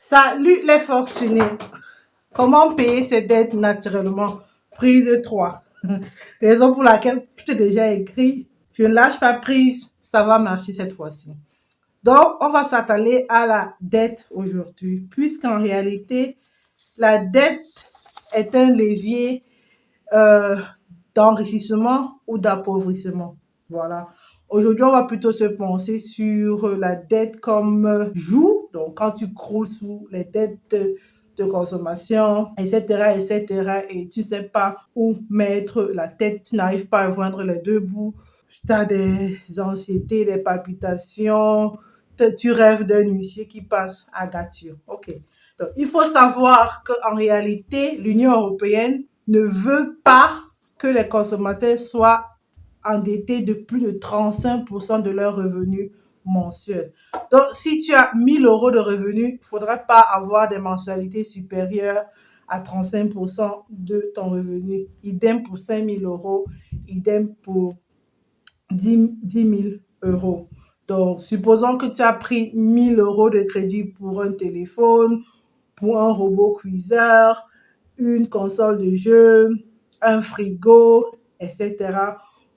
Salut les fortunés. Comment payer ses dettes naturellement? Prise 3. Raison pour laquelle je t'ai déjà écrit. Je ne lâche pas prise. Ça va marcher cette fois-ci. Donc, on va s'atteler à la dette aujourd'hui, puisqu'en réalité, la dette est un levier euh, d'enrichissement ou d'appauvrissement. Voilà. Aujourd'hui, on va plutôt se pencher sur la dette comme joug. Donc, quand tu croules sous les dettes de consommation, etc., etc., et tu ne sais pas où mettre la tête, tu n'arrives pas à joindre les deux bouts, tu as des anxiétés, des palpitations, tu rêves d'un huissier qui passe à gâture. OK. Donc, il faut savoir qu'en réalité, l'Union européenne ne veut pas que les consommateurs soient endettés de plus de 35% de leurs revenus mensuels. Donc, si tu as 1000 euros de revenus, il ne faudrait pas avoir des mensualités supérieures à 35% de ton revenu. Idem pour 5000 euros, idem pour 10 000 euros. Donc, supposons que tu as pris 1000 euros de crédit pour un téléphone, pour un robot cuiseur, une console de jeu, un frigo, etc.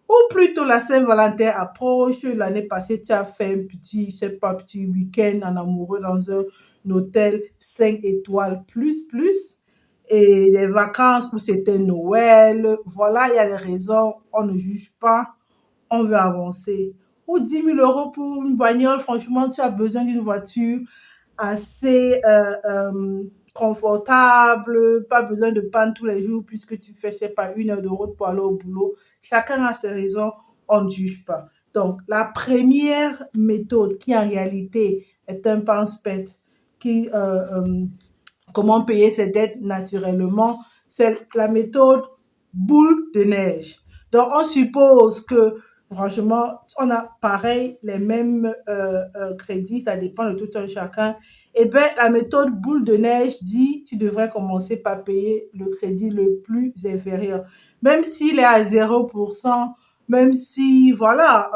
Ou plutôt la Saint-Valentin approche. L'année passée, tu as fait un petit, je sais pas, petit week-end en amoureux dans un hôtel 5 étoiles plus. Et les vacances où c'était Noël. Voilà, il y a des raisons. On ne juge pas. On veut avancer. Ou 10 000 euros pour une bagnole. Franchement, tu as besoin d'une voiture assez confortable, pas besoin de panne tous les jours puisque tu fais, je sais pas, 1 heure de route pour aller au boulot. Chacun a ses raisons, on ne juge pas. Donc, la première méthode qui en réalité est un pense-bête, qui, comment payer ses dettes naturellement, c'est la méthode boule de neige. Donc, on suppose que, franchement, on a pareil les mêmes crédits, ça dépend de tout un chacun. Eh bien, la méthode boule de neige dit tu devrais commencer par payer le crédit le plus inférieur. Même s'il est à 0%, même si, voilà,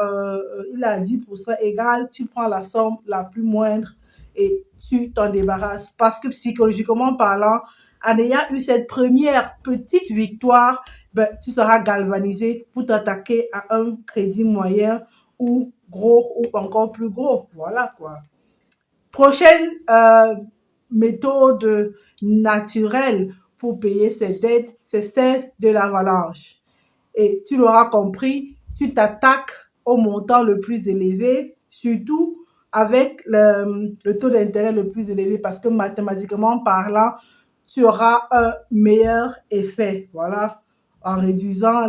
il est à 10% égal, tu prends la somme la plus moindre et tu t'en débarrasses. Parce que psychologiquement parlant, en ayant eu cette première petite victoire, ben, tu seras galvanisé pour t'attaquer à un crédit moyen ou gros ou encore plus gros. Voilà quoi. Prochaine méthode naturelle pour payer ses dettes, c'est celle de l'avalanche. Et tu l'auras compris, tu t'attaques au montant le plus élevé, surtout avec le taux d'intérêt le plus élevé parce que mathématiquement parlant, tu auras un meilleur effet. Voilà, en réduisant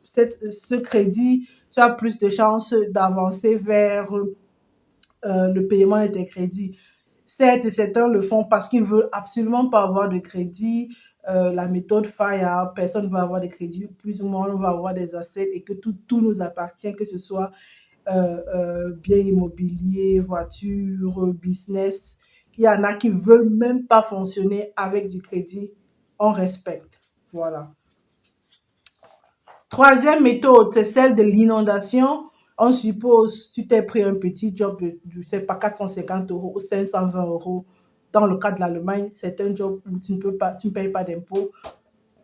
ce crédit, tu as plus de chances d'avancer vers le paiement de tes crédits. Certes, certains le font parce qu'ils ne veulent absolument pas avoir de crédit. La méthode FIRE, personne ne va avoir de crédit, plus ou moins on va avoir des assets et que tout nous appartient, que ce soit bien immobilier, voiture, business. Il y en a qui ne veulent même pas fonctionner avec du crédit. On respecte. Voilà. Troisième méthode, c'est celle de l'inondation. On suppose, tu t'es pris un petit job de, je sais pas, 450 euros ou 520 euros. Dans le cas de l'Allemagne, c'est un job où tu ne payes pas d'impôts.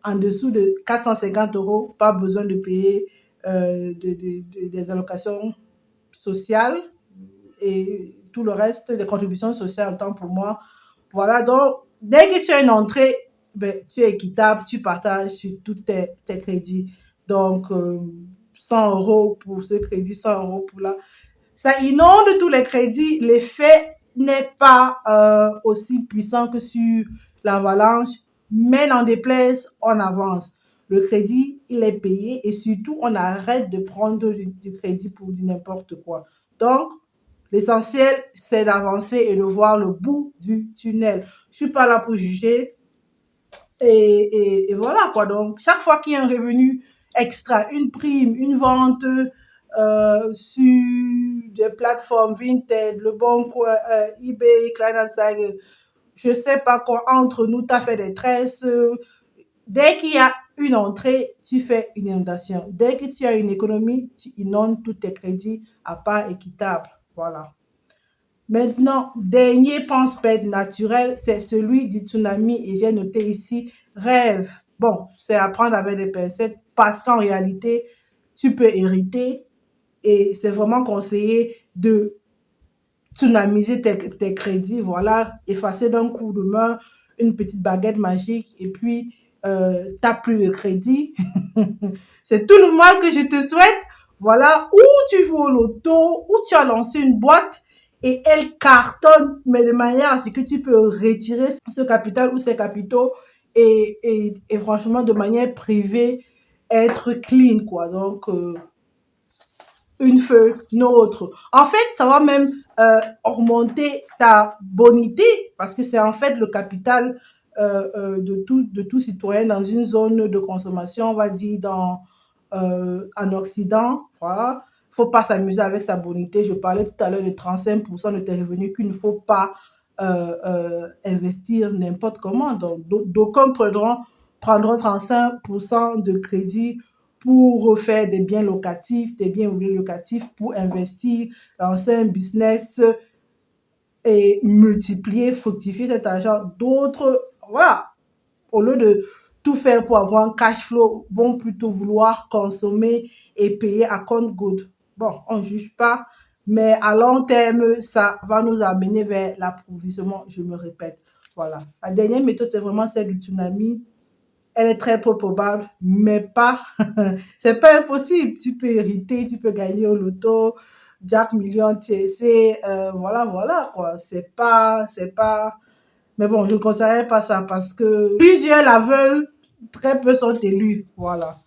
En dessous de 450 euros, pas besoin de payer des allocations sociales et tout le reste, des contributions sociales, autant pour moi. Voilà, donc, dès que tu as une entrée, ben, tu es équitable, tu partages sur tous tes crédits. Donc, 100 euros pour ce crédit, 100 euros pour là. Ça inonde tous les crédits. L'effet n'est pas aussi puissant que sur l'avalanche, mais n'en déplaise, on avance. Le crédit, il est payé et surtout, on arrête de prendre du crédit pour du n'importe quoi. Donc, l'essentiel, c'est d'avancer et de voir le bout du tunnel. Je suis pas là pour juger. Et voilà quoi. Donc, chaque fois qu'il y a un revenu extra, une prime, une vente sur des plateformes Vinted, Le Bon Coin, eBay, Kleinanzeigen, je sais pas quoi, entre nous, tu as fait des tresses. Dès qu'il y a une entrée, tu fais une inondation. Dès que tu as une économie, tu inondes tous tes crédits à part équitable. Voilà. Maintenant, dernier pense-bête naturel, c'est celui du tsunami et j'ai noté ici rêve. Bon, c'est à prendre avec des pincettes parce qu'en réalité, tu peux hériter et c'est vraiment conseillé de tsunamiser tes crédits, voilà, effacer d'un coup de main une petite baguette magique et puis t'as plus de crédit. C'est tout le mal que je te souhaite. Voilà, ou tu joues au loto, ou tu as lancé une boîte et elle cartonne, mais de manière à ce que tu peux retirer ce capital ou ces capitaux et franchement, de manière privée, être clean, quoi. Donc, une feuille, une autre. En fait, ça va même augmenter ta bonité parce que c'est en fait le capital de tout citoyen dans une zone de consommation, on va dire en Occident. Voilà. Il ne faut pas s'amuser avec sa bonité. Je parlais tout à l'heure de 35% de tes revenus qu'il ne faut pas investir n'importe comment. Donc, d'aucuns prendront 35% de crédit pour refaire des biens locatifs, des biens immobiliers locatifs, pour investir dans un business et multiplier, fructifier cet argent. D'autres, voilà, au lieu de tout faire pour avoir un cash flow, vont plutôt vouloir consommer et payer à compte goutte. Bon, on ne juge pas, mais à long terme, ça va nous amener vers l'approvisionnement, je me répète. Voilà. La dernière méthode, c'est vraiment celle du tsunami. Elle est très peu probable, mais pas, c'est pas impossible. Tu peux hériter, tu peux gagner au loto, Jack Million, TSC, voilà, voilà, quoi. C'est pas, mais bon, je ne conseillerais pas ça parce que plusieurs la veulent, très peu sont élus, voilà.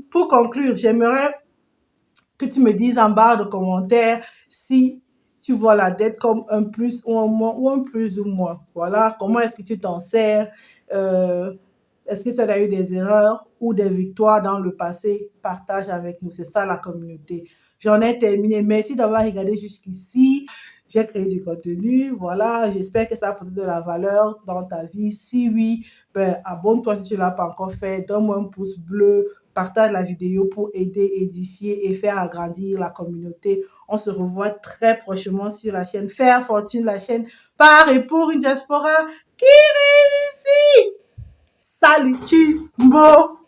Pour conclure, j'aimerais que tu me dises en barre de commentaires si tu vois la dette comme un plus ou un moins ou un plus ou moins. Voilà, comment est-ce que tu t'en sers? Euh, Est-ce que tu as eu des erreurs ou des victoires dans le passé? Partage avec nous. C'est ça la communauté. J'en ai terminé. Merci d'avoir regardé jusqu'ici. J'ai créé du contenu. Voilà, j'espère que ça a apporté de la valeur dans ta vie. Si oui, ben, abonne-toi si tu ne l'as pas encore fait. Donne-moi un pouce bleu. Partage la vidéo pour aider, édifier et faire agrandir la communauté. On se revoit très prochainement sur la chaîne Faire Fortune, la chaîne par et pour une diaspora qui réussit. Salut, tchuss, bon.